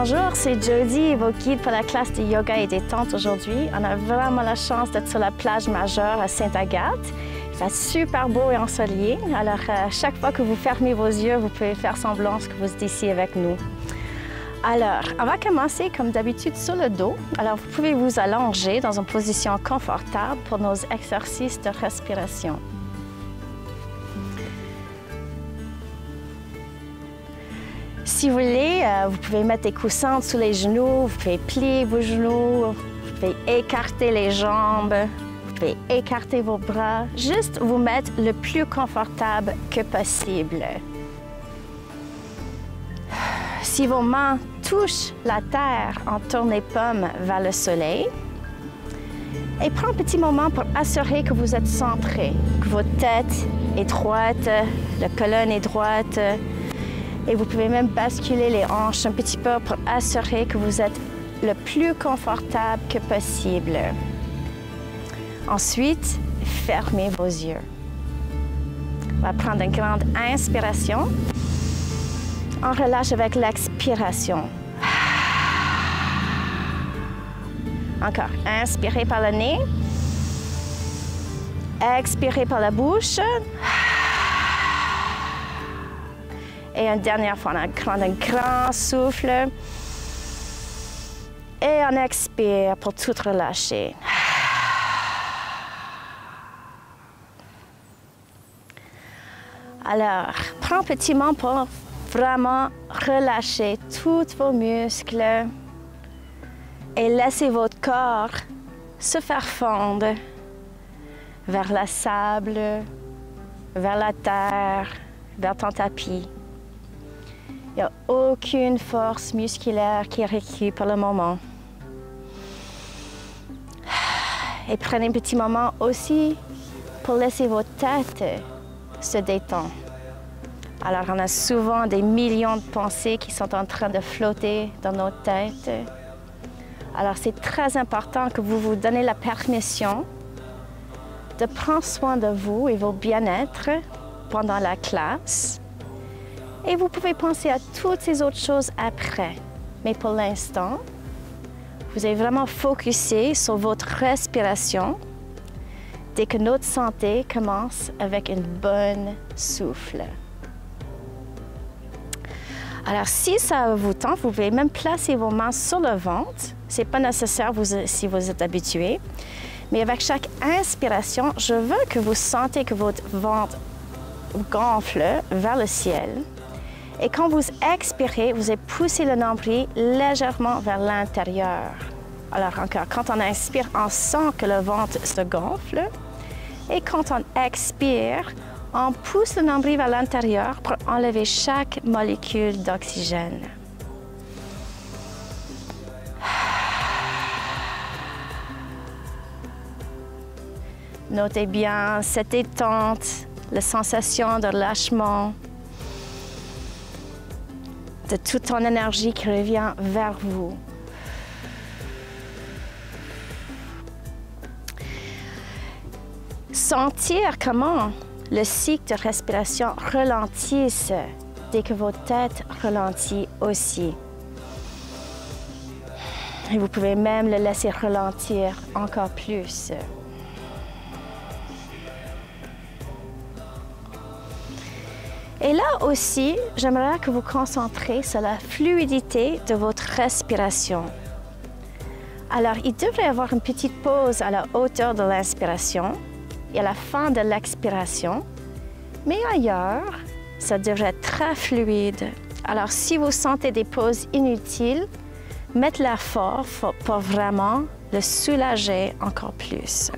Bonjour, c'est Jody, vos guides pour la classe de yoga et détente aujourd'hui. On a vraiment la chance d'être sur la plage majeure à Sainte-Agathe. Il fait super beau et ensoleillé. Alors, chaque fois que vous fermez vos yeux, vous pouvez faire semblant que vous êtes ici avec nous. Alors, on va commencer comme d'habitude sur le dos. Alors, vous pouvez vous allonger dans une position confortable pour nos exercices de respiration. Si vous voulez, vous pouvez mettre des coussins sous les genoux, vous pouvez plier vos genoux, vous pouvez écarter les jambes, vous pouvez écarter vos bras, juste vous mettre le plus confortable que possible. Si vos mains touchent la terre, on tourne les paumes vers le soleil. Et prenez un petit moment pour assurer que vous êtes centré, que votre tête est droite, la colonne est droite. Et vous pouvez même basculer les hanches un petit peu pour assurer que vous êtes le plus confortable que possible. Ensuite, fermez vos yeux. On va prendre une grande inspiration. On relâche avec l'expiration. Encore. Inspirez par le nez. Expirez par la bouche. Et une dernière fois, on prend un grand souffle. Et on expire pour tout relâcher. Alors, prends un petit moment pour vraiment relâcher tous vos muscles et laissez votre corps se faire fondre vers le sable, vers la terre, vers ton tapis. Il n'y a aucune force musculaire qui est requise pour le moment. Et prenez un petit moment aussi pour laisser votre tête se détendre. Alors, on a souvent des millions de pensées qui sont en train de flotter dans notre tête. Alors, c'est très important que vous vous donnez la permission de prendre soin de vous et votre bien-être pendant la classe. Et vous pouvez penser à toutes ces autres choses après. Mais pour l'instant, vous êtes vraiment focusé sur votre respiration dès que notre santé commence avec une bonne souffle. Alors, si ça vous tente, vous pouvez même placer vos mains sur le ventre. Ce n'est pas nécessaire si vous êtes habitué. Mais avec chaque inspiration, je veux que vous sentez que votre ventre gonfle vers le ciel. Et quand vous expirez, vous allez pousser le nombril légèrement vers l'intérieur. Alors encore, quand on inspire, on sent que le ventre se gonfle. Et quand on expire, on pousse le nombril vers l'intérieur pour enlever chaque molécule d'oxygène. Notez bien cette détente, la sensation de relâchement, de toute ton énergie qui revient vers vous. Sentir comment le cycle de respiration ralentisse dès que votre tête ralentit aussi. Et vous pouvez même le laisser ralentir encore plus. Et là aussi, j'aimerais que vous concentrez sur la fluidité de votre respiration. Alors, il devrait y avoir une petite pause à la hauteur de l'inspiration et à la fin de l'expiration. Mais ailleurs, ça devrait être très fluide. Alors, si vous sentez des pauses inutiles, mettez l'effort pour vraiment le soulager encore plus.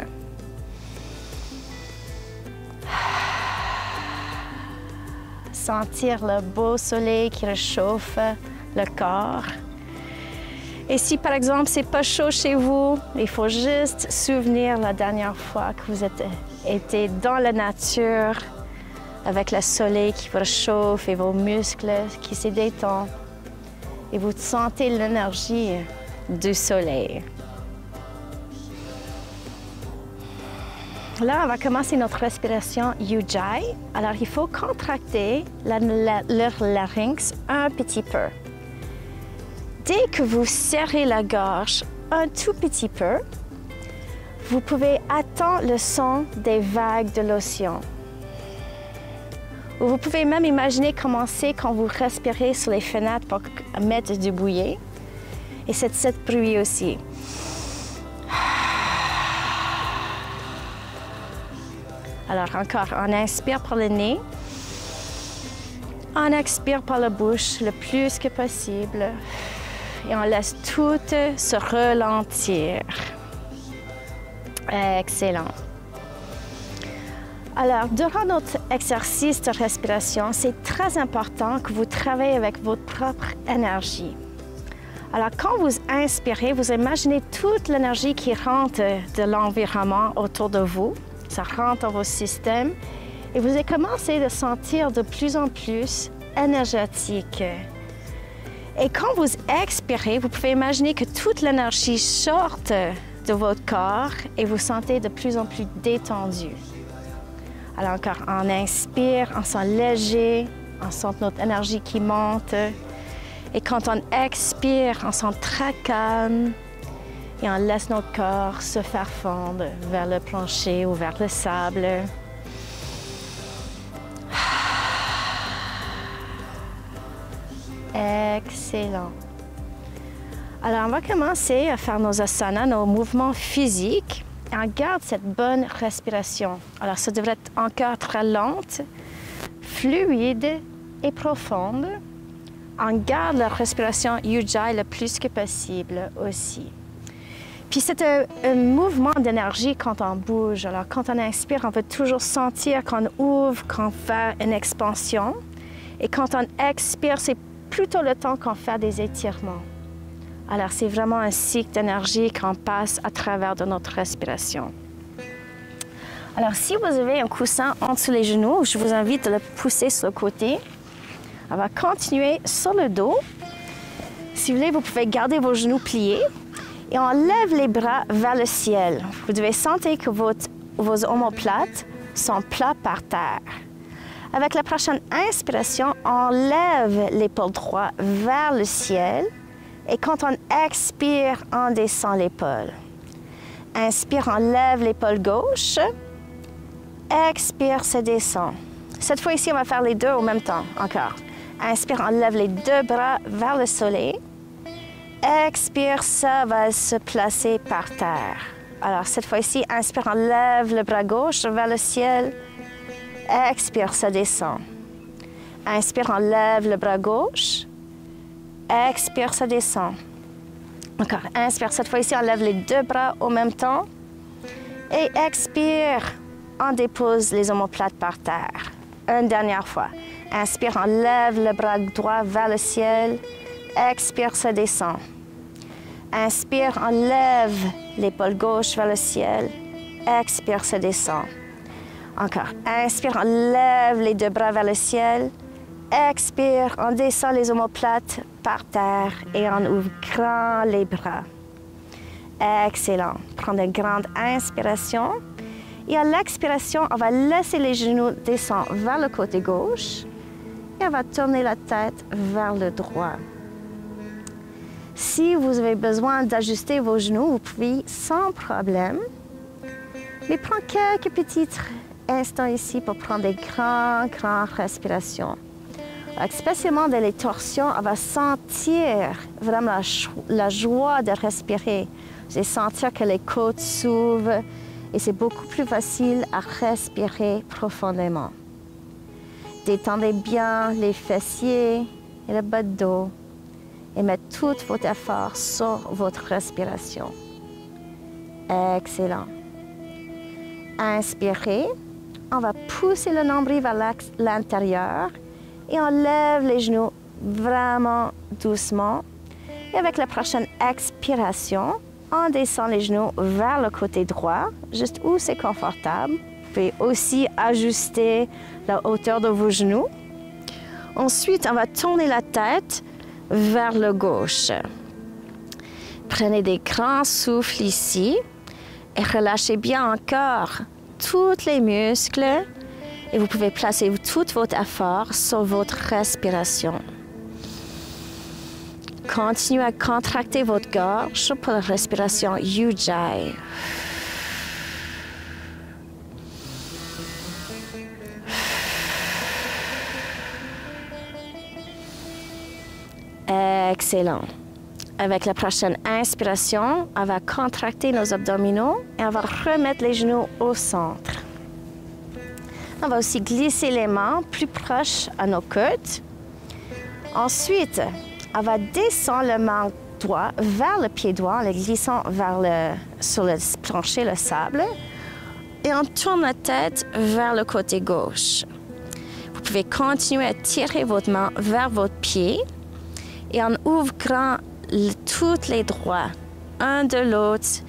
Sentir le beau soleil qui réchauffe le corps. Et si, par exemple, c'est pas chaud chez vous, il faut juste souvenir la dernière fois que vous été dans la nature avec le soleil qui vous réchauffe et vos muscles qui se détendent. Et vous sentez l'énergie du soleil. Là, on va commencer notre respiration Ujjayi. Alors, il faut contracter leur larynx un petit peu. dès que vous serrez la gorge un tout petit peu, vous pouvez attendre le son des vagues de l'océan. Ou vous pouvez même imaginer commencer quand vous respirez sur les fenêtres pour mettre du bouillie. Et c'est ce bruit aussi. Alors encore, on inspire par le nez. On expire par la bouche le plus que possible. Et on laisse tout se ralentir. Excellent. Alors, durant notre exercice de respiration, c'est très important que vous travaillez avec votre propre énergie. Alors, quand vous inspirez, vous imaginez toute l'énergie qui rentre de l'environnement autour de vous. Ça rentre dans vos systèmes et vous commencez à sentir de plus en plus énergétique. Et quand vous expirez, vous pouvez imaginer que toute l'énergie sorte de votre corps et vous sentez de plus en plus détendu. Alors encore, on inspire, on sent léger, on sent notre énergie qui monte. Et quand on expire, on sent très calme et on laisse notre corps se faire fondre vers le plancher ou vers le sable. Excellent. Alors, on va commencer à faire nos asanas, nos mouvements physiques. Et on garde cette bonne respiration. Alors, ça devrait être encore très lente, fluide et profonde. On garde la respiration Ujjayi le plus que possible aussi. Puis c'est un mouvement d'énergie quand on bouge. Alors, quand on inspire, on peut toujours sentir qu'on ouvre, qu'on fait une expansion. Et quand on expire, c'est plutôt le temps qu'on fait des étirements. Alors, c'est vraiment un cycle d'énergie qu'on passe à travers de notre respiration. Alors, si vous avez un coussin en dessous les genoux, je vous invite de le pousser sur le côté. On va continuer sur le dos. Si vous voulez, vous pouvez garder vos genoux pliés et on lève les bras vers le ciel. Vous devez sentir que vos omoplates sont plats par terre. Avec la prochaine inspiration, on lève l'épaule droite vers le ciel. Et quand on expire, on descend l'épaule. Inspire, on lève l'épaule gauche. Expire, se descend. Cette fois-ci, on va faire les deux en même temps. Encore. Inspire, on lève les deux bras vers le soleil. Expire, ça va se placer par terre. Alors, cette fois-ci, inspire, on lève le bras gauche vers le ciel. Expire, ça descend. Inspire, on lève le bras gauche. Expire, ça descend. Encore. Inspire, cette fois-ci, on lève les deux bras en même temps. Et expire, on dépose les omoplates par terre. Une dernière fois. Inspire, on lève le bras droit vers le ciel. Expire, ça descend. Inspire, on lève l'épaule gauche vers le ciel. Expire, ça descend. Encore. Inspire, on lève les deux bras vers le ciel. Expire, on descend les omoplates par terre et on ouvre grand les bras. Excellent. Prends une grande inspiration. Et à l'expiration, on va laisser les genoux descendre vers le côté gauche et on va tourner la tête vers le droit. Si vous avez besoin d'ajuster vos genoux, vous pouvez sans problème. Mais prends quelques petits instants ici pour prendre des grandes respirations. Alors, spécialement dans les torsions, on va sentir vraiment la joie de respirer. Vous allez sentir que les côtes s'ouvrent et c'est beaucoup plus facile à respirer profondément. Détendez bien les fessiers et le bas de dos et mettez tout votre effort sur votre respiration. Excellent. Inspirez. On va pousser le nombril vers l'intérieur et on lève les genoux vraiment doucement. Et avec la prochaine expiration, on descend les genoux vers le côté droit, juste où c'est confortable. Vous pouvez aussi ajuster la hauteur de vos genoux. Ensuite, on va tourner la tête vers le gauche. Prenez des grands souffles ici et relâchez bien encore tous les muscles et vous pouvez placer tout votre effort sur votre respiration. continuez à contracter votre gorge pour la respiration Ujjayi. Excellent. Avec la prochaine inspiration, on va contracter nos abdominaux et on va remettre les genoux au centre. On va aussi glisser les mains plus proches à nos côtes. Ensuite, on va descendre le main droit vers le pied droit en le glissant sur le plancher, le sable. Et on tourne la tête vers le côté gauche. Vous pouvez continuer à tirer votre main vers votre pied et en ouvrant tous les doigts, un de l'autre.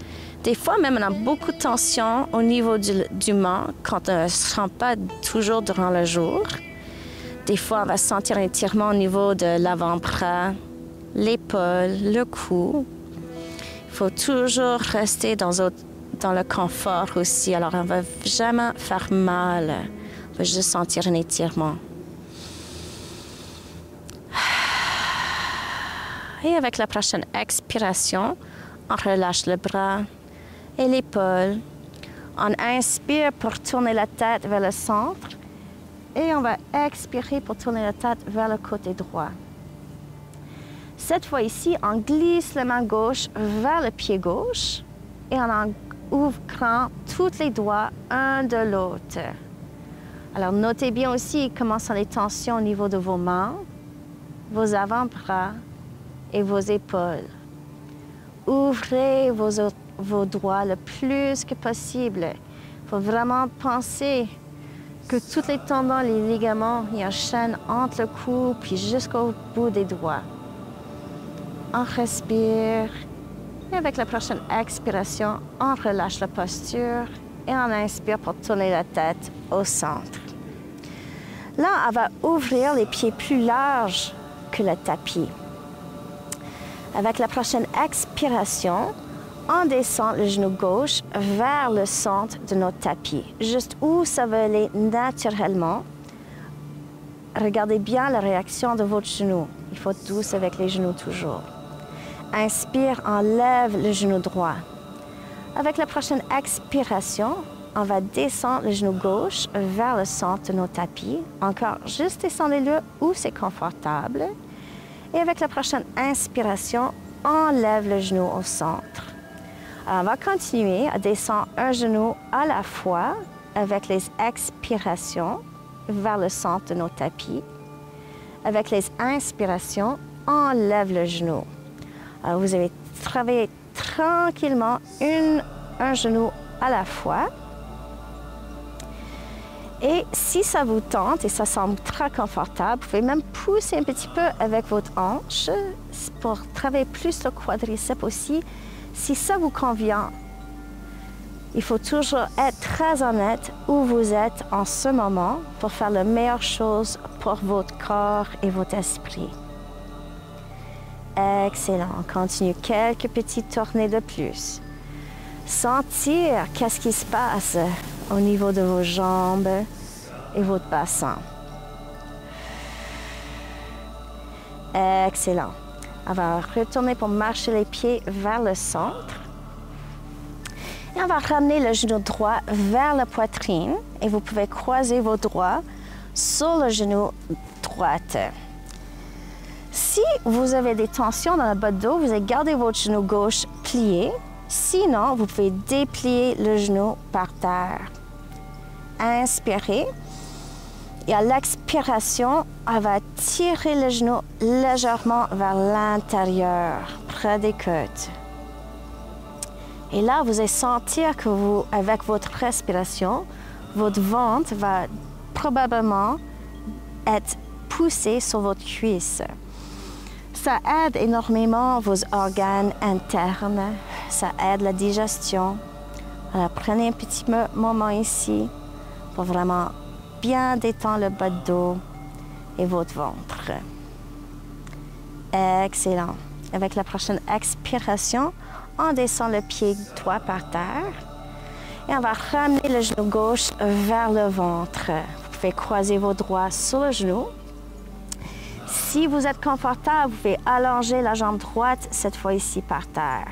Des fois, même, on a beaucoup de tension au niveau du main quand on ne se sent pas toujours durant le jour. Des fois, on va sentir un étirement au niveau de l'avant-bras, l'épaule, le cou. Il faut toujours rester dans le confort aussi. Alors, on ne va jamais faire mal. On va juste sentir un étirement. Et avec la prochaine expiration, on relâche le bras et l'épaule. On inspire pour tourner la tête vers le centre et on va expirer pour tourner la tête vers le côté droit. Cette fois ici, on glisse la main gauche vers le pied gauche et en ouvrant tous les doigts un de l'autre. Alors notez bien aussi comment sont les tensions au niveau de vos mains, vos avant-bras et vos épaules. Ouvrez vos doigts le plus que possible. Il faut vraiment penser que tous les tendons, les ligaments, il y a une chaîne entre le cou puis jusqu'au bout des doigts. On respire et avec la prochaine expiration, on relâche la posture et on inspire pour tourner la tête au centre. Là, on va ouvrir les pieds plus larges que le tapis. Avec la prochaine expiration, on descend le genou gauche vers le centre de notre tapis, juste où ça va aller naturellement. Regardez bien la réaction de votre genou. Il faut être douce avec les genoux toujours. Inspire, enlève le genou droit. Avec la prochaine expiration, on va descendre le genou gauche vers le centre de notre tapis. Encore, juste descendez-le où c'est confortable. Et avec la prochaine inspiration, enlève le genou au centre. Alors, on va continuer à descendre un genou à la fois avec les expirations vers le centre de notre tapis. Avec les inspirations, enlève le genou. Alors, vous allez travailler tranquillement un genou à la fois. Et si ça vous tente et ça semble très confortable, vous pouvez même pousser un petit peu avec votre hanche pour travailler plus le quadriceps aussi. Si ça vous convient, il faut toujours être très honnête où vous êtes en ce moment pour faire la meilleure chose pour votre corps et votre esprit. Excellent. On continue quelques petites tournées de plus. Sentir qu'est-ce qui se passe au niveau de vos jambes et votre bassin. Excellent. On va retourner pour marcher les pieds vers le centre. Et on va ramener le genou droit vers la poitrine et vous pouvez croiser vos doigts sur le genou droit. Si vous avez des tensions dans le bas de dos, vous allez garder votre genou gauche plié. Sinon, vous pouvez déplier le genou par terre. Inspirez. Et à l'expiration, on va tirer le genou légèrement vers l'intérieur, près des côtes. Et là, vous allez sentir que avec votre respiration, votre ventre va probablement être poussé sur votre cuisse. Ça aide énormément vos organes internes, ça aide la digestion. Alors, prenez un petit moment ici pour vraiment bien détendre le bas de dos et votre ventre. Excellent. Avec la prochaine expiration, on descend le pied droit par terre et on va ramener le genou gauche vers le ventre. Vous pouvez croiser vos doigts sur le genou. Si vous êtes confortable, vous pouvez allonger la jambe droite, cette fois ici par terre.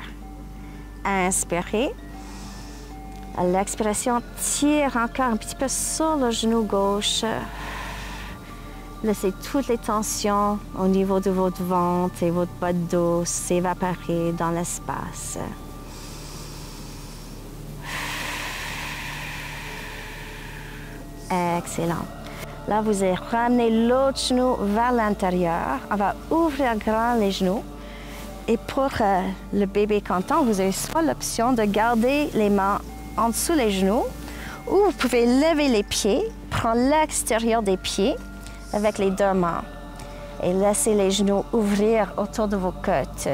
Inspirez. À l'expiration, tire encore un petit peu sur le genou gauche. Laissez toutes les tensions au niveau de votre ventre et votre bas de dos s'évaporer dans l'espace. Excellent. Là, vous allez ramener l'autre genou vers l'intérieur. On va ouvrir grand les genoux. Et pour le bébé canton, vous avez soit l'option de garder les mains en dessous les genoux, ou vous pouvez lever les pieds, prendre l'extérieur des pieds avec les deux mains et laisser les genoux ouvrir autour de vos côtes.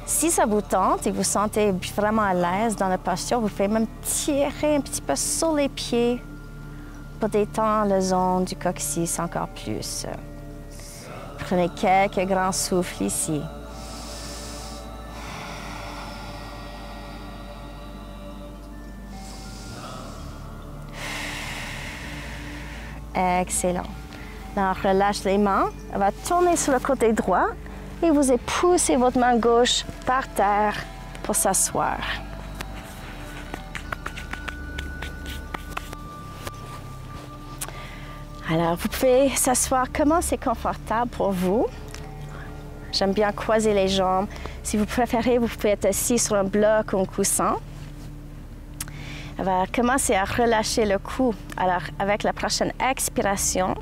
Si ça vous tente et vous sentez vraiment à l'aise dans la posture, vous pouvez même tirer un petit peu sur les pieds pour détendre la zone du coccyx encore plus. Prenez quelques grands souffles ici. Excellent. Là, on relâche les mains. On va tourner sur le côté droit et vous allez pousser votre main gauche par terre pour s'asseoir. Alors, vous pouvez s'asseoir comment c'est confortable pour vous. J'aime bien croiser les jambes. Si vous préférez, vous pouvez être assis sur un bloc ou un coussin. On va commencer à relâcher le cou. Alors, avec la prochaine expiration,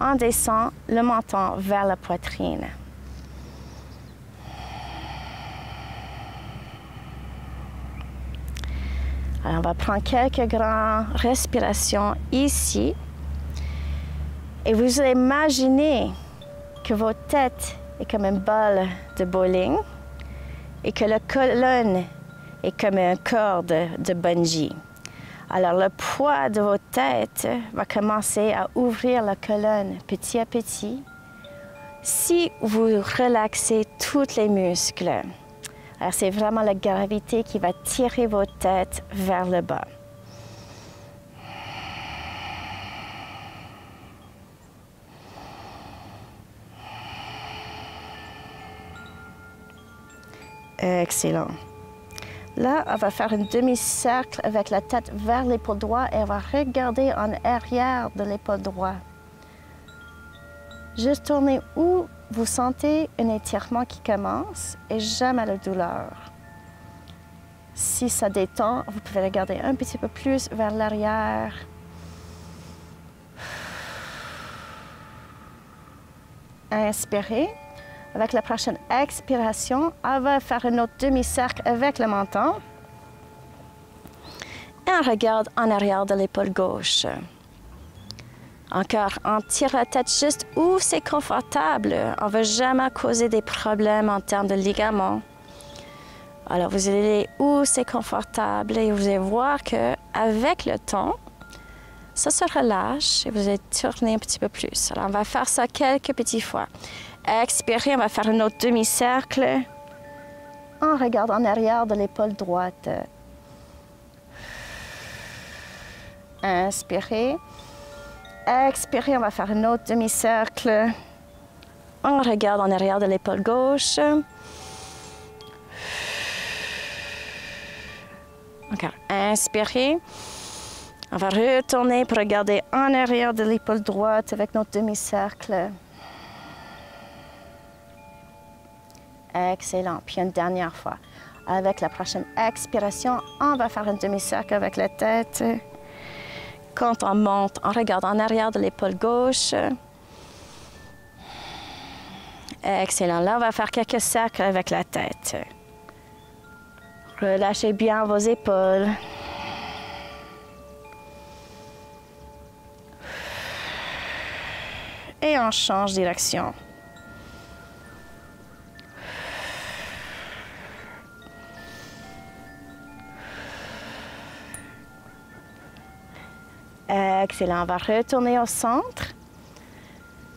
on descend le menton vers la poitrine. Alors, on va prendre quelques grandes respirations ici. Et vous allez imaginer que votre tête est comme une balle de bowling et que la colonne est comme une corde de bungee. Alors, le poids de votre tête va commencer à ouvrir la colonne petit à petit si vous relaxez tous les muscles. Alors, c'est vraiment la gravité qui va tirer votre tête vers le bas. Excellent. Là, on va faire un demi-cercle avec la tête vers l'épaule droite et on va regarder en arrière de l'épaule droite. Juste tournez où vous sentez un étirement qui commence et jamais la douleur. Si ça détend, vous pouvez regarder un petit peu plus vers l'arrière. Inspirez. Avec la prochaine expiration, on va faire un autre demi-cercle avec le menton. Et on regarde en arrière de l'épaule gauche. Encore, on tire la tête juste où c'est confortable. On ne veut jamais causer des problèmes en termes de ligaments. Alors, vous allez aller où c'est confortable et vous allez voir qu'avec le temps, ça se relâche et vous allez tourner un petit peu plus. Alors, on va faire ça quelques petites fois. Expirez, on va faire un autre demi-cercle. On regarde en arrière de l'épaule droite. Inspirez. Expirez, on va faire un autre demi-cercle. On regarde en arrière de l'épaule gauche. Encore. Inspirez. On va retourner pour regarder en arrière de l'épaule droite avec notre demi-cercle. Excellent. Puis une dernière fois. Avec la prochaine expiration, on va faire un demi-cercle avec la tête. Quand on monte, on regarde en arrière de l'épaule gauche. Excellent. Là, on va faire quelques cercles avec la tête. Relâchez bien vos épaules. Et on change de direction. Excellent. On va retourner au centre.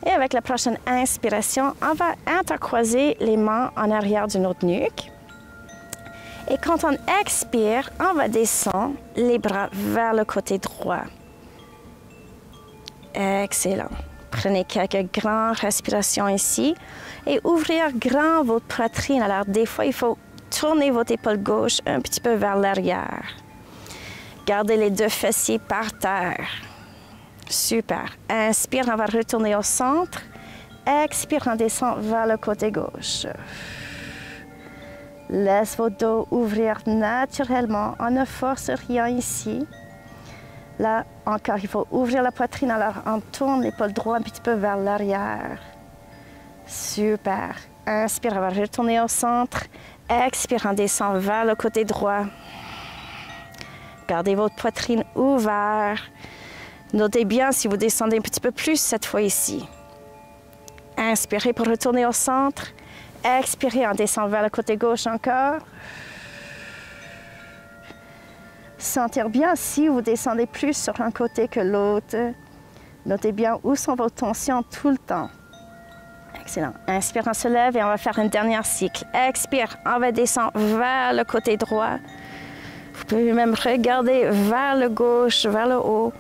Et avec la prochaine inspiration, on va intercroiser les mains en arrière de notre nuque. Et quand on expire, on va descendre les bras vers le côté droit. Excellent. Prenez quelques grandes respirations ici et ouvrir grand votre poitrine. Alors, des fois, il faut tourner votre épaule gauche un petit peu vers l'arrière. Gardez les deux fessiers par terre. Super. Inspire, on va retourner au centre. Expire, on descend vers le côté gauche. Laisse votre dos ouvrir naturellement. On ne force rien ici. Là, encore, il faut ouvrir la poitrine. Alors, on tourne l'épaule droite un petit peu vers l'arrière. Super. Inspire, on va retourner au centre. Expire, on descend vers le côté droit. Gardez votre poitrine ouverte. Notez bien si vous descendez un petit peu plus cette fois ici. Inspirez pour retourner au centre. Expirez, on descend vers le côté gauche encore. Sentir bien si vous descendez plus sur un côté que l'autre. Notez bien où sont vos tensions tout le temps. Excellent. Inspire, on se lève et on va faire un dernier cycle. Expire, on va descendre vers le côté droit. Vous pouvez même regarder vers le gauche, vers le haut.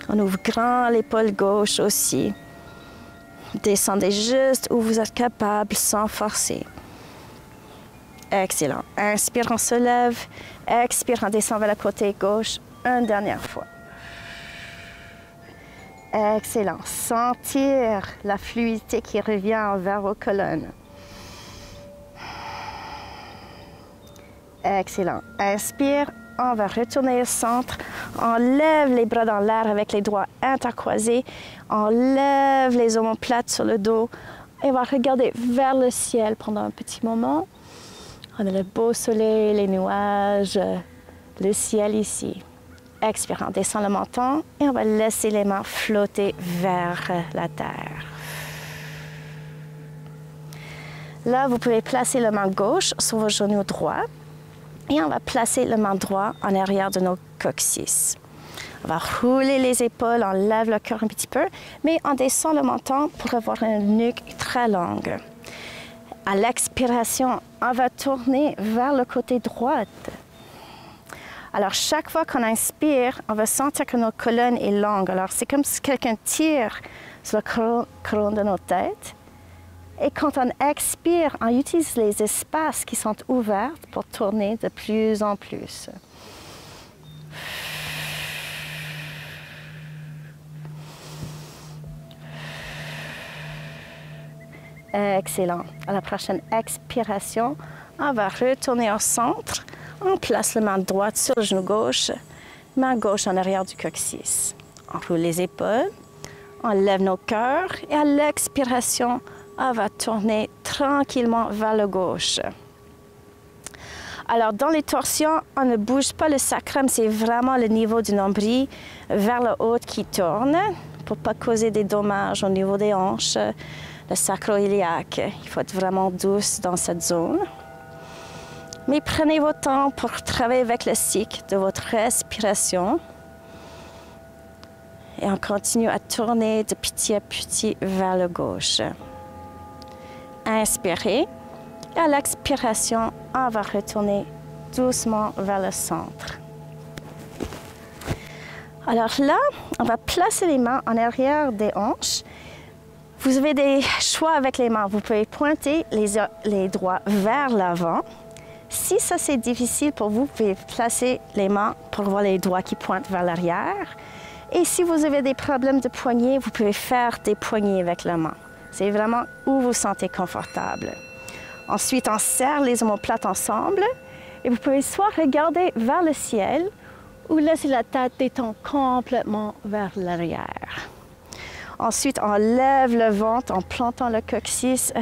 On ouvre grand l'épaule gauche aussi. Descendez juste où vous êtes capable sans forcer. Excellent. Inspire, on se lève. Expire, on descend vers le côté gauche. Une dernière fois. Excellent. Sentir la fluidité qui revient vers vos colonnes. Excellent. Inspire, on va retourner au centre. On lève les bras dans l'air avec les doigts intercroisés. On lève les omoplates sur le dos. Et on va regarder vers le ciel pendant un petit moment. On a le beau soleil, les nuages, le ciel ici. Expire, on descend le menton et on va laisser les mains flotter vers la terre. Là, vous pouvez placer la main gauche sur vos genoux droits et on va placer la main droite en arrière de nos coccyx. On va rouler les épaules, on lève le cœur un petit peu, mais on descend le menton pour avoir une nuque très longue. À l'expiration, on va tourner vers le côté droit. Alors, chaque fois qu'on inspire, on va sentir que notre colonne est longue. Alors, c'est comme si quelqu'un tire sur la couronne de notre tête. Et quand on expire, on utilise les espaces qui sont ouverts pour tourner de plus en plus. Excellent. À la prochaine expiration, on va retourner au centre. On place la main droite sur le genou gauche, main gauche en arrière du coccyx. On roule les épaules, on lève nos cœurs et à l'expiration, on va tourner tranquillement vers le gauche. Alors, dans les torsions, on ne bouge pas le sacrum, c'est vraiment le niveau du nombril vers le haut qui tourne pour ne pas causer des dommages au niveau des hanches, le sacro-iliaque. Il faut être vraiment douce dans cette zone. Mais prenez votre temps pour travailler avec le cycle de votre respiration. Et on continue à tourner de petit à petit vers le gauche. Inspirez. Et à l'expiration, on va retourner doucement vers le centre. Alors là, on va placer les mains en arrière des hanches. Vous avez des choix avec les mains. Vous pouvez pointer les doigts vers l'avant. Si ça c'est difficile pour vous, vous pouvez placer les mains pour voir les doigts qui pointent vers l'arrière. Et si vous avez des problèmes de poignets, vous pouvez faire des poignées avec la main. C'est vraiment où vous vous sentez confortable. Ensuite, on serre les omoplates ensemble et vous pouvez soit regarder vers le ciel ou laisser la tête détendre complètement vers l'arrière. Ensuite, on lève le ventre en plantant le coccyx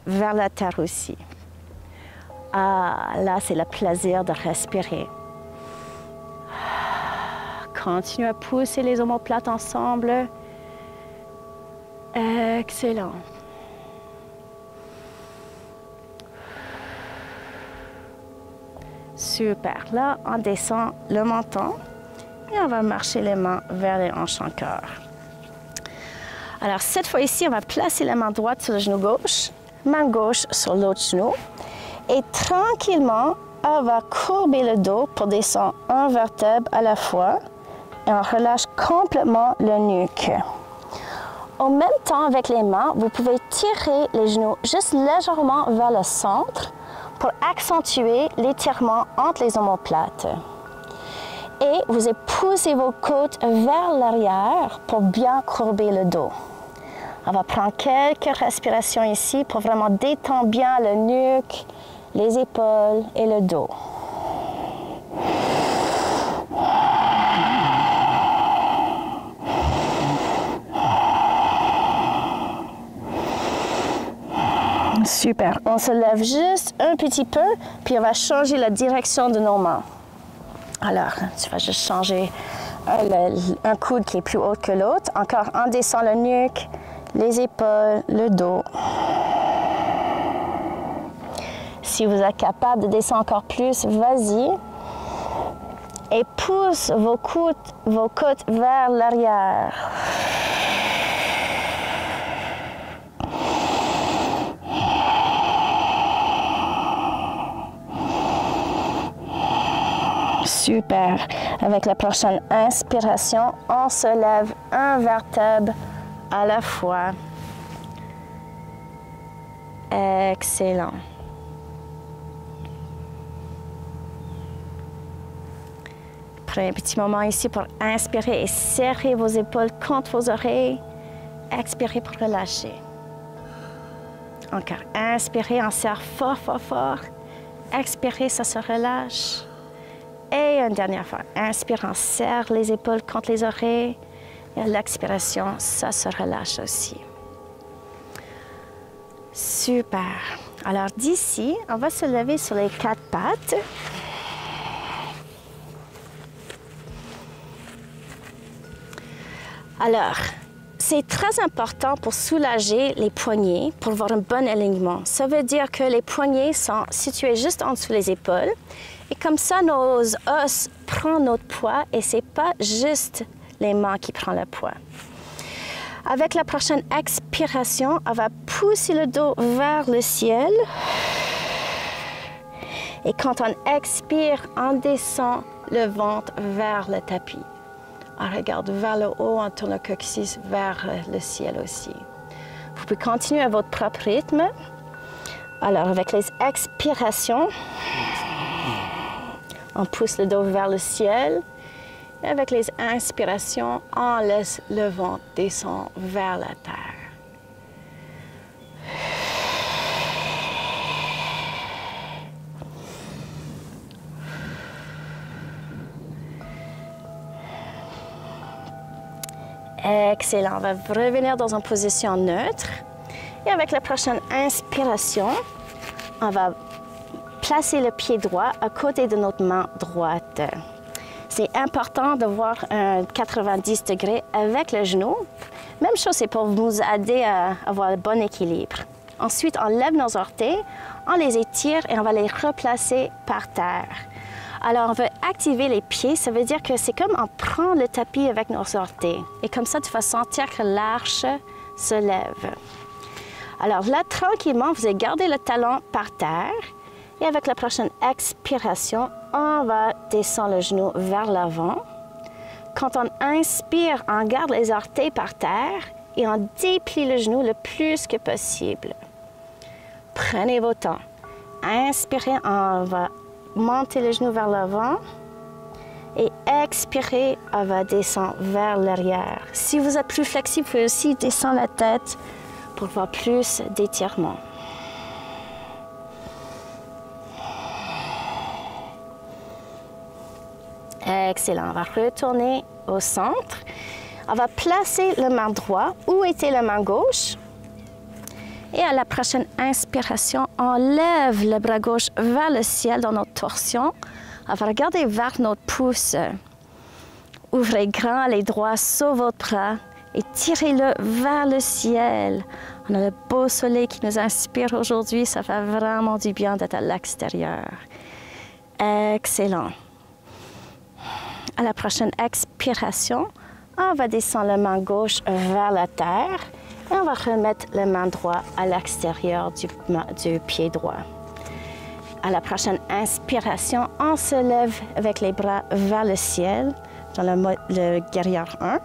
vers la terre aussi. Ah, là, c'est le plaisir de respirer. Continuez à pousser les omoplates ensemble. Excellent. Super. Là, on descend le menton et on va marcher les mains vers les hanches encore. Alors, cette fois-ci, on va placer la main droite sur le genou gauche, main gauche sur l'autre genou. Et tranquillement, on va courber le dos pour descendre un vertèbre à la fois. Et on relâche complètement le nuque. En même temps, avec les mains, vous pouvez tirer les genoux juste légèrement vers le centre pour accentuer l'étirement entre les omoplates. Et vous poussez vos côtes vers l'arrière pour bien courber le dos. On va prendre quelques respirations ici pour vraiment détendre bien le nuque, les épaules et le dos. Super. On se lève juste un petit peu, puis on va changer la direction de nos mains. Alors, tu vas juste changer un coude qui est plus haut que l'autre. Encore, on descend le nuque, les épaules, le dos. Si vous êtes capable de descendre encore plus, vas-y. Et pousse vos côtes vers l'arrière. Super. Avec la prochaine inspiration, on se lève un vertèbre à la fois. Excellent. Prenez un petit moment ici pour inspirer et serrer vos épaules contre vos oreilles. Expirez pour relâcher. Encore. Inspirez, on serre fort, fort, fort. Expirez, ça se relâche. Et une dernière fois. Inspire, on serre les épaules contre les oreilles. Et à l'expiration, ça se relâche aussi. Super. Alors d'ici, on va se lever sur les 4 pattes. Alors, c'est très important pour soulager les poignets, pour avoir un bon alignement. Ça veut dire que les poignets sont situés juste en dessous des épaules. Et comme ça, nos os prennent notre poids et ce n'est pas juste les mains qui prennent le poids. Avec la prochaine expiration, on va pousser le dos vers le ciel. Et quand on expire, on descend le ventre vers le tapis. On regarde vers le haut, on tourne le coccyx vers le ciel aussi. Vous pouvez continuer à votre propre rythme. Alors, avec les expirations, on pousse le dos vers le ciel. Et avec les inspirations, on laisse le ventre descendre vers la terre. Excellent. On va revenir dans une position neutre. Et avec la prochaine inspiration, on va placer le pied droit à côté de notre main droite. C'est important de voir un 90 degrés avec le genou. Même chose, c'est pour nous aider à avoir le bon équilibre. Ensuite, on lève nos orteils, on les étire et on va les replacer par terre. Alors, on veut activer les pieds, ça veut dire que c'est comme on prend le tapis avec nos orteils. Et comme ça, tu vas sentir que l'arche se lève. Alors là, tranquillement, vous allez garder le talon par terre. Et avec la prochaine expiration, on va descendre le genou vers l'avant. Quand on inspire, on garde les orteils par terre et on déplie le genou le plus que possible. Prenez votre temps. Inspirez, on va monter le genou vers l'avant. Et expirez, on va descendre vers l'arrière. Si vous êtes plus flexible, vous pouvez aussi descendre la tête pour avoir plus d'étirement. Excellent. On va retourner au centre. On va placer le main droit où était la main gauche. Et à la prochaine inspiration, on lève le bras gauche vers le ciel dans notre torsion. On va regarder vers notre pouce. Ouvrez grand les doigts sur votre bras et tirez-le vers le ciel. On a le beau soleil qui nous inspire aujourd'hui. Ça fait vraiment du bien d'être à l'extérieur. Excellent. À la prochaine expiration, on va descendre la main gauche vers la terre et on va remettre la main droite à l'extérieur du pied droit. À la prochaine inspiration, on se lève avec les bras vers le ciel dans le guerrière 1.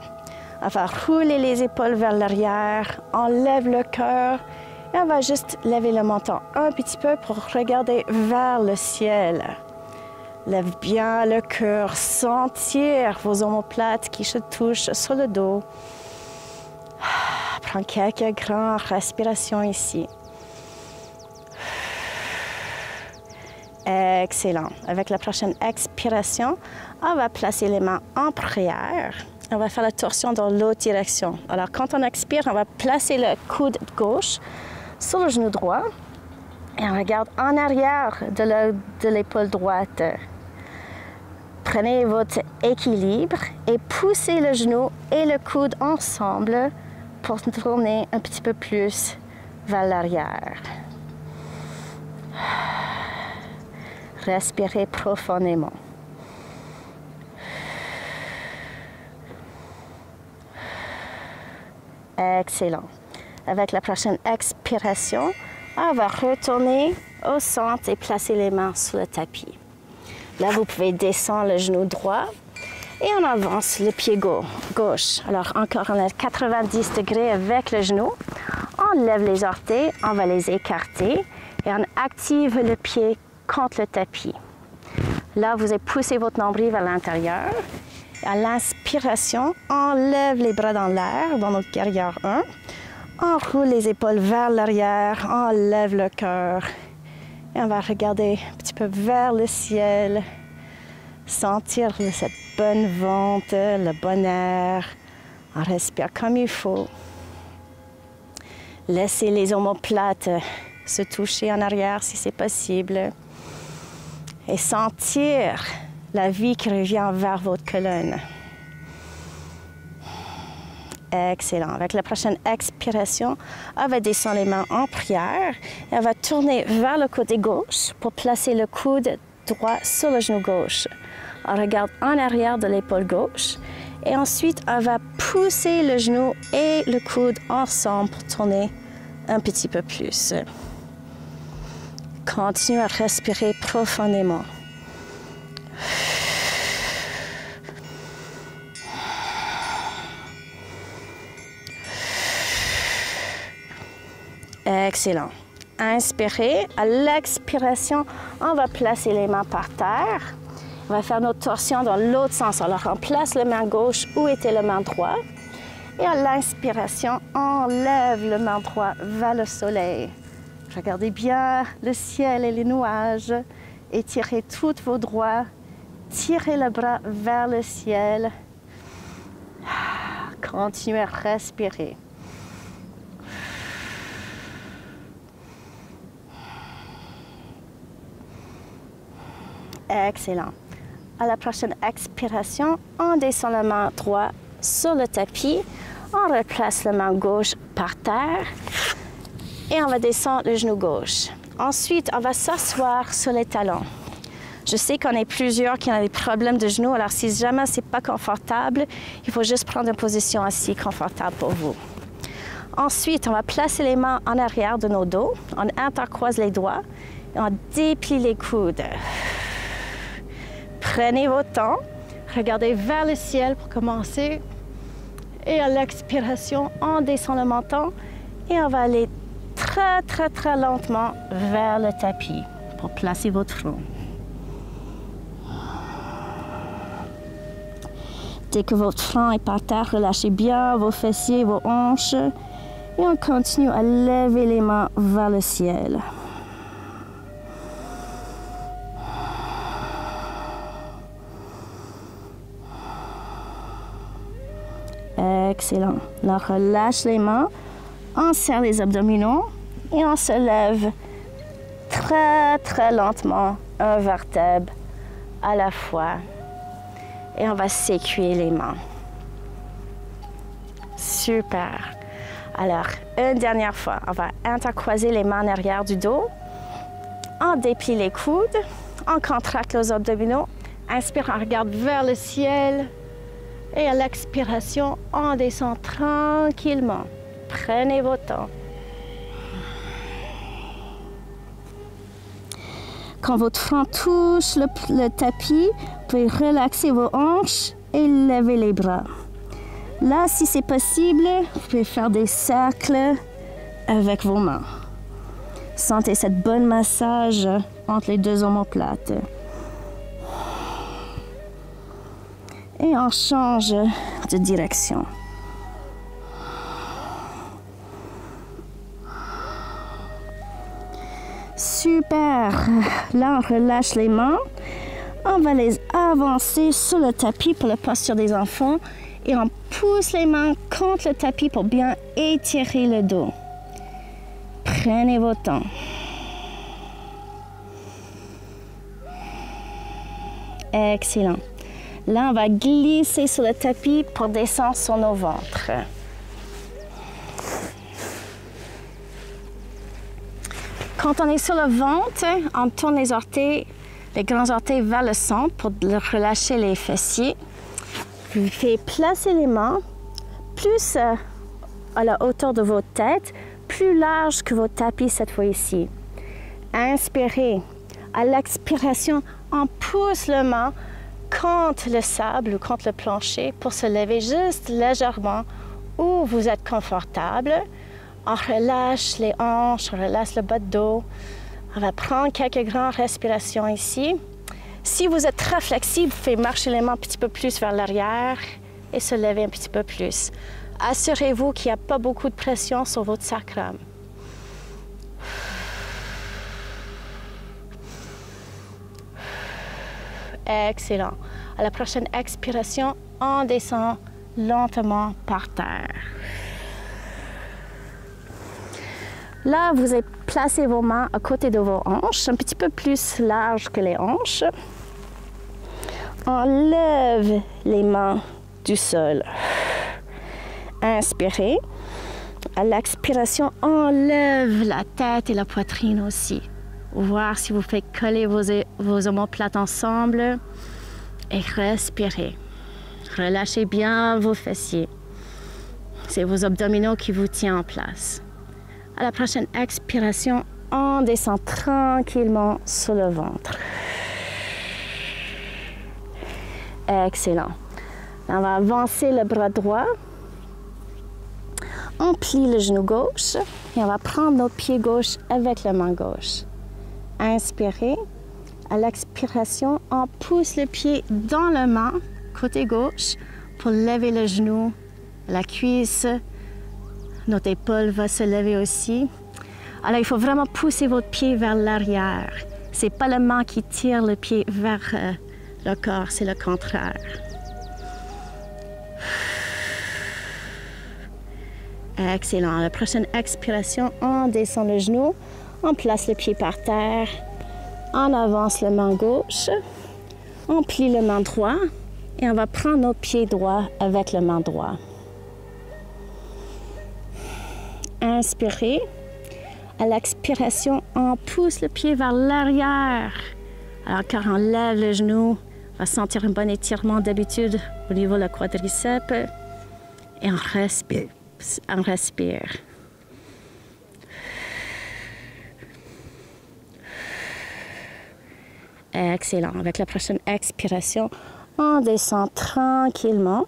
On va rouler les épaules vers l'arrière, on lève le cœur et on va juste lever le menton un petit peu pour regarder vers le ciel. Lève bien le cœur, sentir vos omoplates qui se touchent sur le dos. Prends quelques grandes respirations ici. Excellent. Avec la prochaine expiration, on va placer les mains en prière. On va faire la torsion dans l'autre direction. Alors, quand on expire, on va placer le coude gauche sur le genou droit et on regarde en arrière de l'épaule droite. Prenez votre équilibre et poussez le genou et le coude ensemble pour tourner un petit peu plus vers l'arrière. Respirez profondément. Excellent. Avec la prochaine expiration, on va retourner au centre et placer les mains sur le tapis. Là, vous pouvez descendre le genou droit et on avance le pied gauche. Alors, encore, on a 90 degrés avec le genou. On lève les orteils, on va les écarter et on active le pied contre le tapis. Là, vous allez pousser votre nombril vers l'intérieur. À l'inspiration, on lève les bras dans l'air, dans notre guerrière 1. On roule les épaules vers l'arrière, on lève le cœur. Et on va regarder un petit peu vers le ciel, sentir cette bonne vente, le bon air. On respire comme il faut. Laissez les omoplates se toucher en arrière si c'est possible. Et sentir la vie qui revient vers votre colonne. Excellent. Avec la prochaine expiration, on va descendre les mains en prière et on va tourner vers le côté gauche pour placer le coude droit sur le genou gauche. On regarde en arrière de l'épaule gauche et ensuite on va pousser le genou et le coude ensemble pour tourner un petit peu plus. Continuez à respirer profondément. Excellent. Inspirez. À l'expiration, on va placer les mains par terre. On va faire notre torsion dans l'autre sens. Alors, on place la main gauche où était la main droite. Et à l'inspiration, on lève la main droite vers le soleil. Regardez bien le ciel et les nuages. Étirez tous vos doigts. Tirez le bras vers le ciel. Continuez à respirer. Excellent. À la prochaine expiration, on descend la main droite sur le tapis. On replace la main gauche par terre. Et on va descendre le genou gauche. Ensuite, on va s'asseoir sur les talons. Je sais qu'on est plusieurs qui ont des problèmes de genoux, alors si jamais ce n'est pas confortable, il faut juste prendre une position assise confortable pour vous. Ensuite, on va placer les mains en arrière de nos dos. On intercroise les doigts et on déplie les coudes. Prenez votre temps, regardez vers le ciel pour commencer. Et à l'expiration, on descend le menton et on va aller très lentement vers le tapis pour placer votre front. Dès que votre front est par terre, relâchez bien vos fessiers, vos hanches. Et on continue à lever les mains vers le ciel. Excellent. Là, relâche les mains, on serre les abdominaux et on se lève très lentement, un vertèbre à la fois. Et on va sécuer les mains. Super. Alors, une dernière fois, on va intercroiser les mains en arrière du dos. On déplie les coudes, on contracte les abdominaux. Inspire, on regarde vers le ciel. Et à l'expiration, on descend tranquillement. Prenez votre temps. Quand votre front touche le tapis, vous pouvez relaxer vos hanches et lever les bras. Là, si c'est possible, vous pouvez faire des cercles avec vos mains. Sentez cette bonne massage entre les deux omoplates. Et on change de direction. Super! Là, on relâche les mains. On va les avancer sur le tapis pour la posture des enfants. Et on pousse les mains contre le tapis pour bien étirer le dos. Prenez votre temps. Excellent. Là, on va glisser sur le tapis pour descendre sur nos ventres. Quand on est sur le ventre, on tourne les orteils, les grands orteils vers le centre pour relâcher les fessiers. Vous faites placer les mains plus à la hauteur de votre tête, plus large que votre tapis cette fois-ci. Inspirez. À l'expiration, on pousse les mains contre le sable ou contre le plancher pour se lever juste légèrement où vous êtes confortable. On relâche les hanches, on relâche le bas de dos. On va prendre quelques grandes respirations ici. Si vous êtes très flexible, vous pouvez marcher les mains un petit peu plus vers l'arrière et se lever un petit peu plus. Assurez-vous qu'il n'y a pas beaucoup de pression sur votre sacrum. Excellent. À la prochaine expiration, on descend lentement par terre. Là, vous allez placer vos mains à côté de vos hanches, un petit peu plus large que les hanches. On lève les mains du sol. Inspirez. À l'expiration, on lève la tête et la poitrine aussi. Voir si vous faites coller vos omoplates ensemble et respirez. Relâchez bien vos fessiers. C'est vos abdominaux qui vous tiennent en place. À la prochaine expiration, on descend tranquillement sur le ventre. Excellent. On va avancer le bras droit. On plie le genou gauche et on va prendre nos pieds gauche avec la main gauche. Inspirez. À l'expiration, on pousse le pied dans la main, côté gauche, pour lever le genou, la cuisse. Notre épaule va se lever aussi. Alors, il faut vraiment pousser votre pied vers l'arrière. Ce n'est pas la main qui tire le pied vers le corps, c'est le contraire. Excellent. À la prochaine expiration, on descend le genou, on place le pied par terre, on avance la main gauche, on plie le main droit et on va prendre nos pieds droits avec le main droit. Inspirez. À l'expiration, on pousse le pied vers l'arrière. Alors, quand on lève le genou, on va sentir un bon étirement d'habitude au niveau de la quadriceps. Et on respire. On respire. Excellent. Avec la prochaine expiration, on descend tranquillement.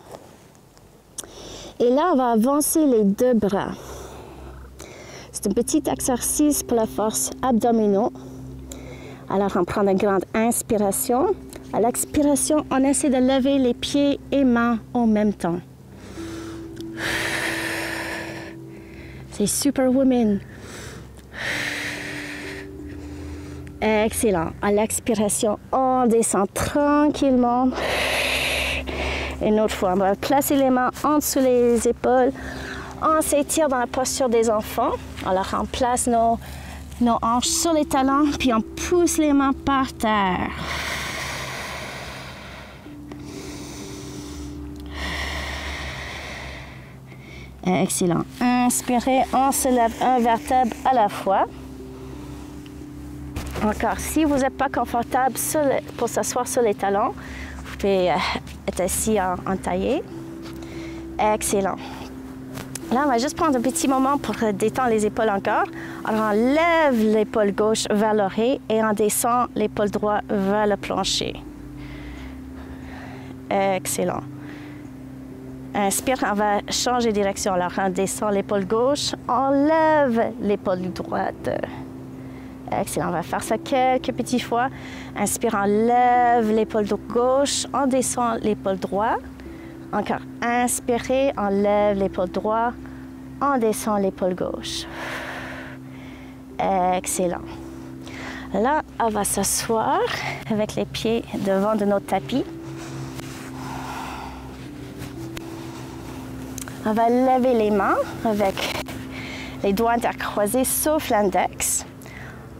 Et là, on va avancer les deux bras. C'est un petit exercice pour la force abdominaux. Alors, on prend une grande inspiration. À l'expiration, on essaie de lever les pieds et mains en même temps. C'est Superwoman. Excellent. À l'expiration, on descend tranquillement. Une autre fois, on va placer les mains en dessous les épaules. On s'étire dans la posture des enfants. Alors, on place nos hanches sur les talons, puis on pousse les mains par terre. Excellent. Inspirez, on se lève un vertèbre à la fois. Encore, si vous n'êtes pas confortable pour s'asseoir sur les talons, vous pouvez être assis en taillé. Excellent. Là, on va juste prendre un petit moment pour détendre les épaules encore. Alors, on lève l'épaule gauche vers l'oreille et on descend l'épaule droite vers le plancher. Excellent. Inspire, on va changer de direction. Alors, on descend l'épaule gauche, on lève l'épaule droite. Excellent, on va faire ça quelques petites fois. Inspire, on lève l'épaule gauche, on descend l'épaule droite. Encore, inspirez, on lève l'épaule droite, on descend l'épaule gauche. Excellent. Là, on va s'asseoir avec les pieds devant de notre tapis. On va lever les mains avec les doigts intercroisés sauf l'index.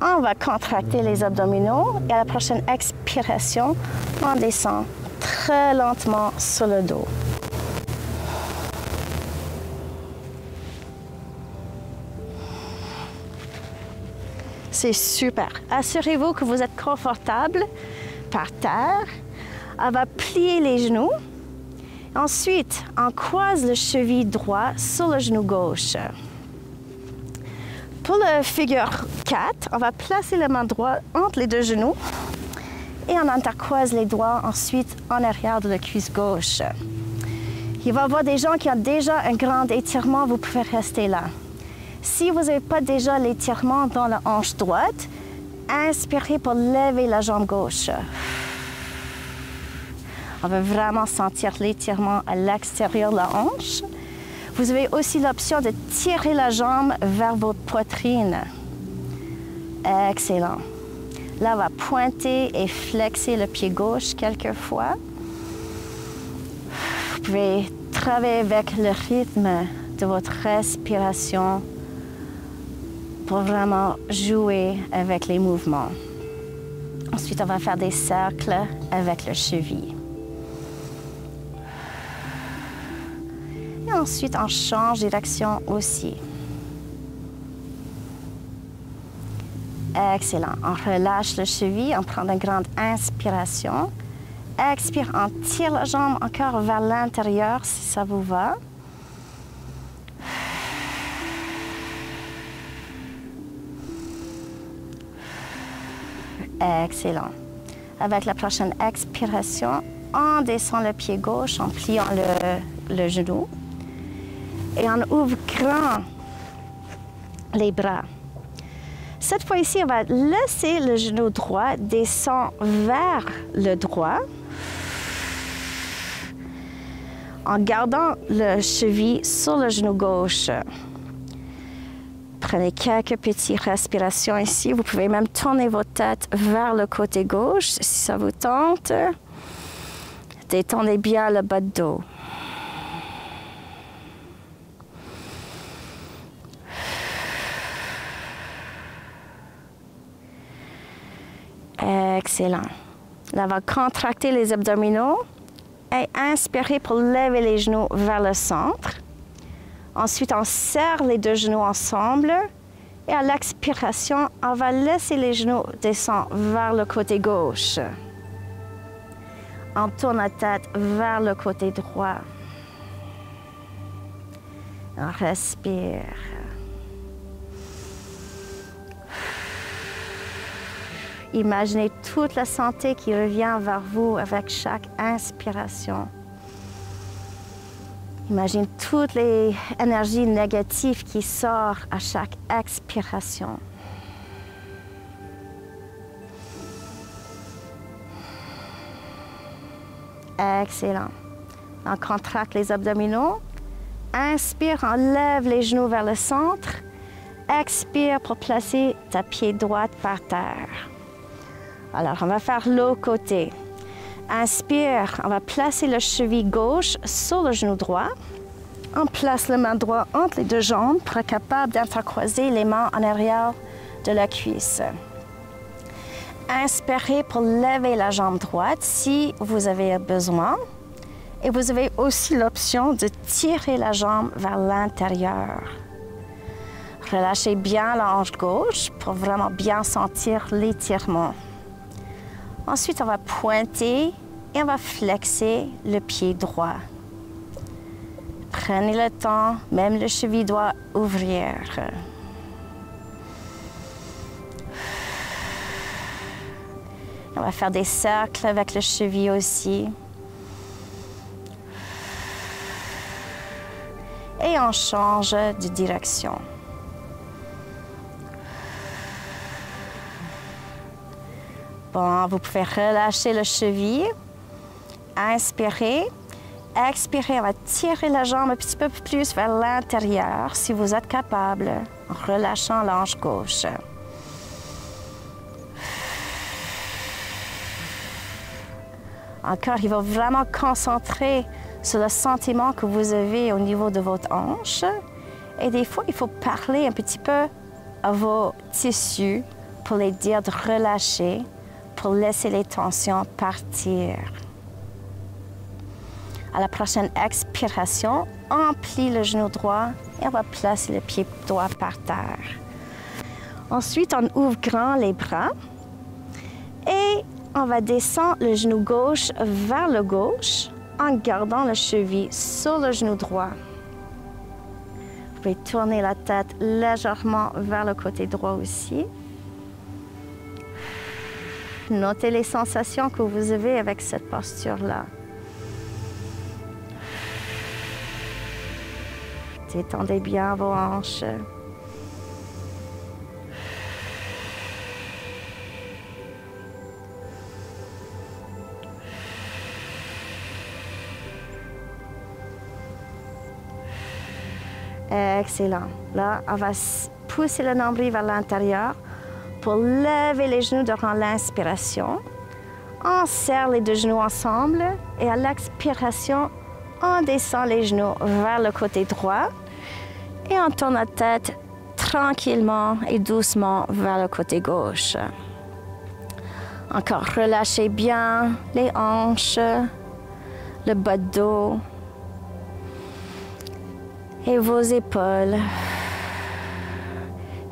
On va contracter les abdominaux et à la prochaine expiration, on descend très lentement sur le dos. C'est super. Assurez-vous que vous êtes confortable par terre. On va plier les genoux. Ensuite, on croise le cheville droit sur le genou gauche. Pour le figure 4, on va placer la main droite entre les deux genoux et on intercroise les doigts ensuite en arrière de la cuisse gauche. Il va y avoir des gens qui ont déjà un grand étirement, vous pouvez rester là. Si vous n'avez pas déjà l'étirement dans la hanche droite, inspirez pour lever la jambe gauche. On va vraiment sentir l'étirement à l'extérieur de la hanche. Vous avez aussi l'option de tirer la jambe vers votre poitrine. Excellent. Là, on va pointer et flexer le pied gauche quelques fois. Vous pouvez travailler avec le rythme de votre respiration pour vraiment jouer avec les mouvements. Ensuite, on va faire des cercles avec le cheville. Et ensuite, on change de direction aussi. Excellent. On relâche le cheville, on prend une grande inspiration. Expire, on tire la jambe encore vers l'intérieur si ça vous va. Excellent. Avec la prochaine expiration, on descend le pied gauche en pliant le genou. Et on ouvre grand les bras. Cette fois-ci, on va laisser le genou droit descendre vers le droit en gardant le cheville sur le genou gauche. Prenez quelques petites respirations ici. Vous pouvez même tourner votre tête vers le côté gauche si ça vous tente. Détendez bien le bas de dos. Excellent. Là, on va contracter les abdominaux et inspirer pour lever les genoux vers le centre. Ensuite, on serre les deux genoux ensemble et à l'expiration, on va laisser les genoux descendre vers le côté gauche. On tourne la tête vers le côté droit. On respire. Imaginez toute la santé qui revient vers vous avec chaque inspiration. Imaginez toutes les énergies négatives qui sortent à chaque expiration. Excellent. On contracte les abdominaux. Inspire, on lève les genoux vers le centre. Expire pour placer ta pied droit par terre. Alors, on va faire l'autre côté. Inspire, on va placer le cheville gauche sur le genou droit. On place la main droite entre les deux jambes pour être capable d'intercroiser les mains en arrière de la cuisse. Inspirez pour lever la jambe droite si vous avez besoin. Et vous avez aussi l'option de tirer la jambe vers l'intérieur. Relâchez bien la hanche gauche pour vraiment bien sentir l'étirement. Ensuite, on va pointer et on va flexer le pied droit. Prenez le temps, même le cheville doit ouvrir. On va faire des cercles avec le cheville aussi. et on change de direction. Bon, vous pouvez relâcher le cheville, inspirer, expirer, on va tirer la jambe un petit peu plus vers l'intérieur si vous êtes capable, en relâchant l'ange gauche. Encore, il va vraiment concentrer sur le sentiment que vous avez au niveau de votre hanche. Et des fois, il faut parler un petit peu à vos tissus pour les dire de relâcher, pour laisser les tensions partir. À la prochaine expiration, on plie le genou droit et on va placer le pied droit par terre. Ensuite, on ouvre grand les bras et on va descendre le genou gauche vers le gauche en gardant le cheville sur le genou droit. Vous pouvez tourner la tête légèrement vers le côté droit aussi. Notez les sensations que vous avez avec cette posture-là. Détendez bien vos hanches. Excellent. Là, on va pousser le nombril vers l'intérieur pour lever les genoux durant l'inspiration. On serre les deux genoux ensemble et à l'expiration, on descend les genoux vers le côté droit et on tourne la tête tranquillement et doucement vers le côté gauche. Encore, relâchez bien les hanches, le bas de dos et vos épaules.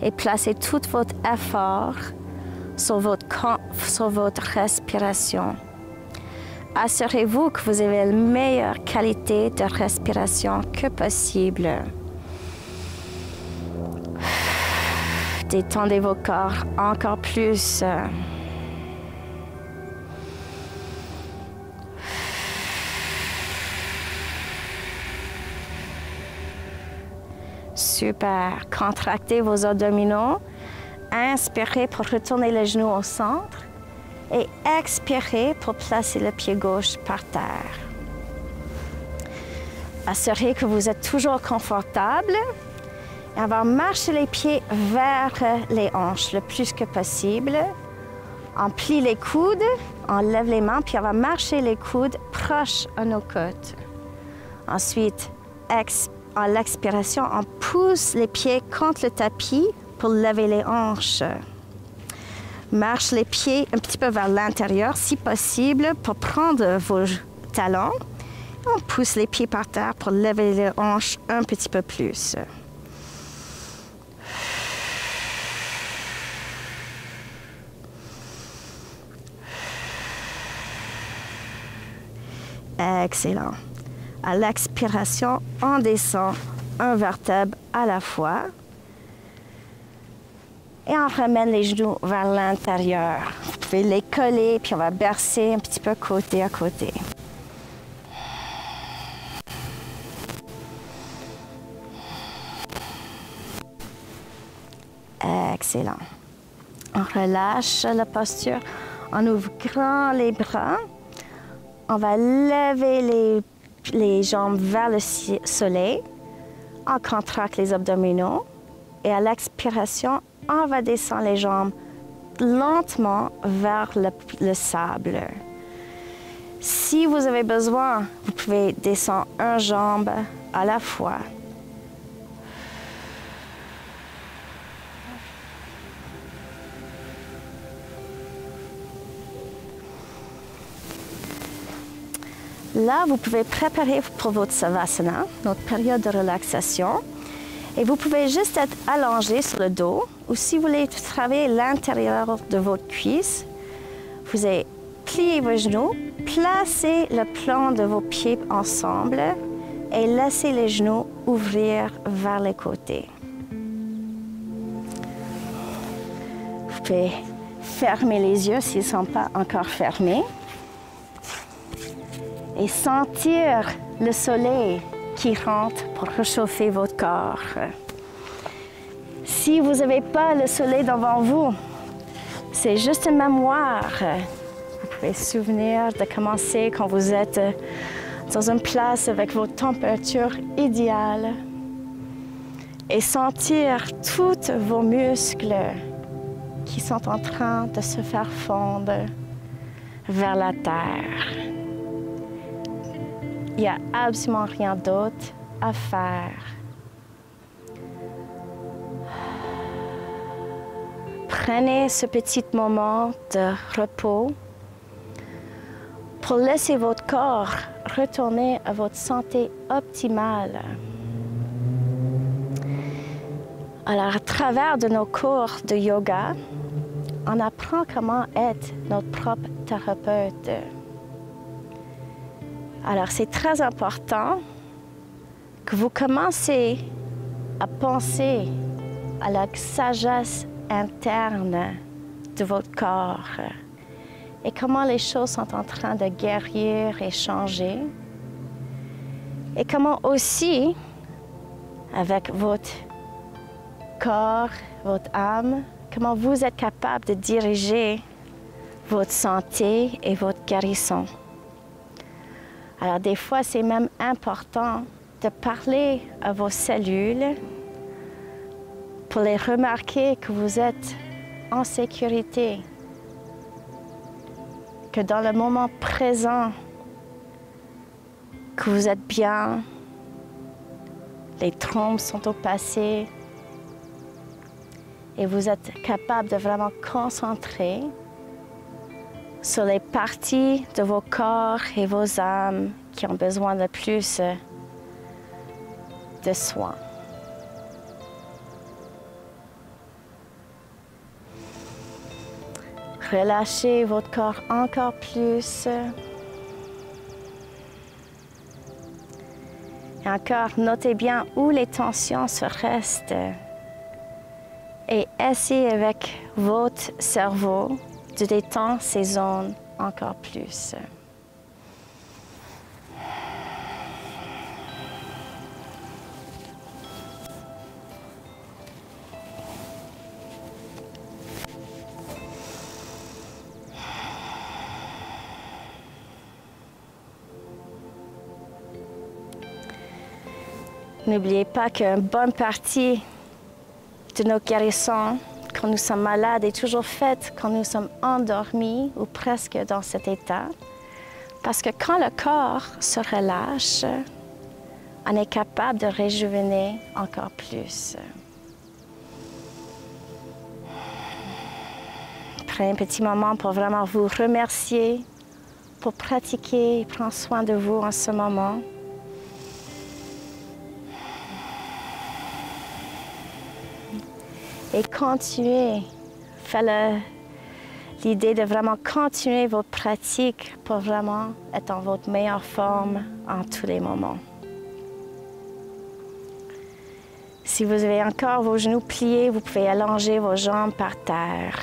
Et placez tout votre effort sur votre respiration. Assurez-vous que vous avez la meilleure qualité de respiration que possible. Détendez vos corps encore plus. Super. Contractez vos abdominaux. Inspirez pour retourner les genoux au centre. Et expirez pour placer le pied gauche par terre. Assurez que vous êtes toujours confortable. Et on va marcher les pieds vers les hanches le plus que possible. On plie les coudes, on lève les mains, puis on va marcher les coudes proches à nos côtes. Ensuite, à l'expiration, on pousse les pieds contre le tapis pour lever les hanches. Marche les pieds un petit peu vers l'intérieur, si possible, pour prendre vos talons. On pousse les pieds par terre pour lever les hanches un petit peu plus. Excellent. À l'expiration, on descend un vertèbre à la fois. Et on ramène les genoux vers l'intérieur. Vous pouvez les coller, puis on va bercer un petit peu côté à côté. Excellent. On relâche la posture. On ouvre grand les bras. On va lever les jambes vers le soleil. On contracte les abdominaux. Et à l'expiration, on va descendre les jambes lentement vers le sable. Si vous avez besoin, vous pouvez descendre une jambe à la fois. Là, vous pouvez préparer pour votre savasana, notre période de relaxation. Et vous pouvez juste être allongé sur le dos, ou si vous voulez travailler l'intérieur de votre cuisse, vous allez plier vos genoux, placer le plan de vos pieds ensemble et laisser les genoux ouvrir vers les côtés. Vous pouvez fermer les yeux s'ils ne sont pas encore fermés et sentir le soleil qui rentre pour réchauffer votre corps. Si vous n'avez pas le soleil devant vous, c'est juste une mémoire. Vous pouvez vous souvenir de commencer quand vous êtes dans une place avec votre température idéale et sentir tous vos muscles qui sont en train de se faire fondre vers la terre. Il n'y a absolument rien d'autre à faire. Prenez ce petit moment de repos pour laisser votre corps retourner à votre santé optimale. Alors, à travers de nos cours de yoga, on apprend comment être notre propre thérapeute. Alors, c'est très important que vous commencez à penser à la sagesse interne de votre corps et comment les choses sont en train de guérir et changer. Et comment aussi, avec votre corps, votre âme, comment vous êtes capable de diriger votre santé et votre guérison. Alors des fois, c'est même important de parler à vos cellules pour les remarquer que vous êtes en sécurité, que dans le moment présent, que vous êtes bien, les trompes sont au passé et vous êtes capable de vraiment concentrer sur les parties de vos corps et vos âmes qui ont besoin de plus de soins. Relâchez votre corps encore plus. Et encore, notez bien où les tensions se restent. Et essayez avec votre cerveau de détendre ces zones encore plus. N'oubliez pas qu'une bonne partie de nos guérisons, quand nous sommes malades, est toujours faite quand nous sommes endormis ou presque dans cet état. Parce que quand le corps se relâche, on est capable de réjuvéner encore plus. Prenez un petit moment pour vraiment vous remercier, pour pratiquer et prendre soin de vous en ce moment. Et continuez, faites l'idée de vraiment continuer votre pratique pour vraiment être en votre meilleure forme en tous les moments. Si vous avez encore vos genoux pliés, vous pouvez allonger vos jambes par terre.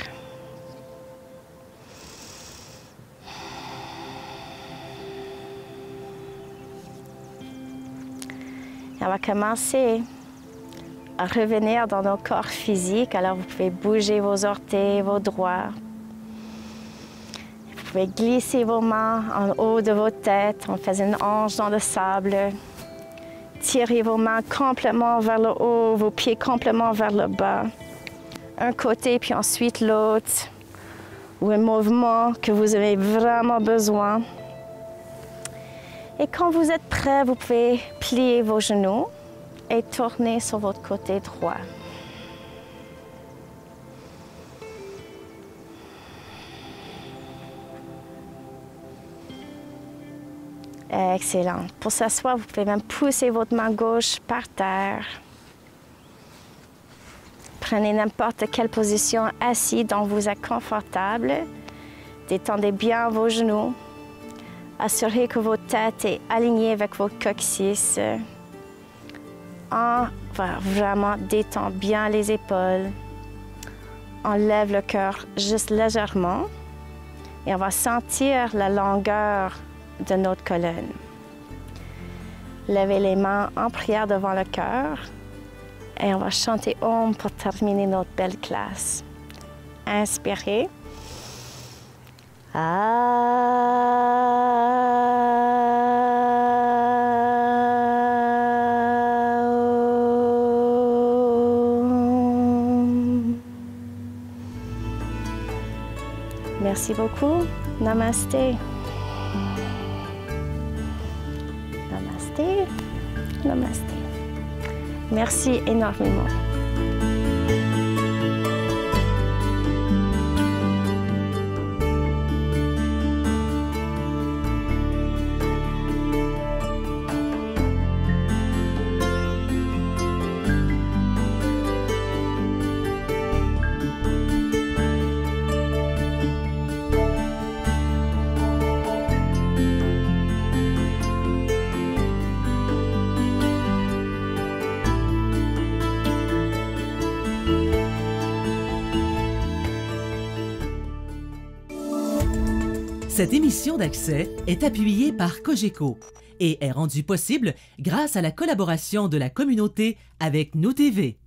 Et on va commencer à revenir dans nos corps physiques. Alors vous pouvez bouger vos orteils, vos doigts. Vous pouvez glisser vos mains en haut de votre tête. On fait une hanche dans le sable. Tirez vos mains complètement vers le haut, vos pieds complètement vers le bas. Un côté puis ensuite l'autre. Ou un mouvement que vous avez vraiment besoin. Et quand vous êtes prêt, vous pouvez plier vos genoux et tourner sur votre côté droit. Excellent. Pour s'asseoir, vous pouvez même pousser votre main gauche par terre. Prenez n'importe quelle position assise dont vous êtes confortable. Détendez bien vos genoux. Assurez que votre tête est alignée avec votre coccyx. On va vraiment détendre bien les épaules. On lève le cœur juste légèrement et on va sentir la longueur de notre colonne. lever les mains en prière devant le cœur et on va chanter Om pour terminer notre belle classe. Inspirez. Merci beaucoup. Namasté. Namasté. Namasté. Merci énormément. Cette émission d'Accès est appuyée par Cogeco et est rendue possible grâce à la collaboration de la communauté avec Nous TV.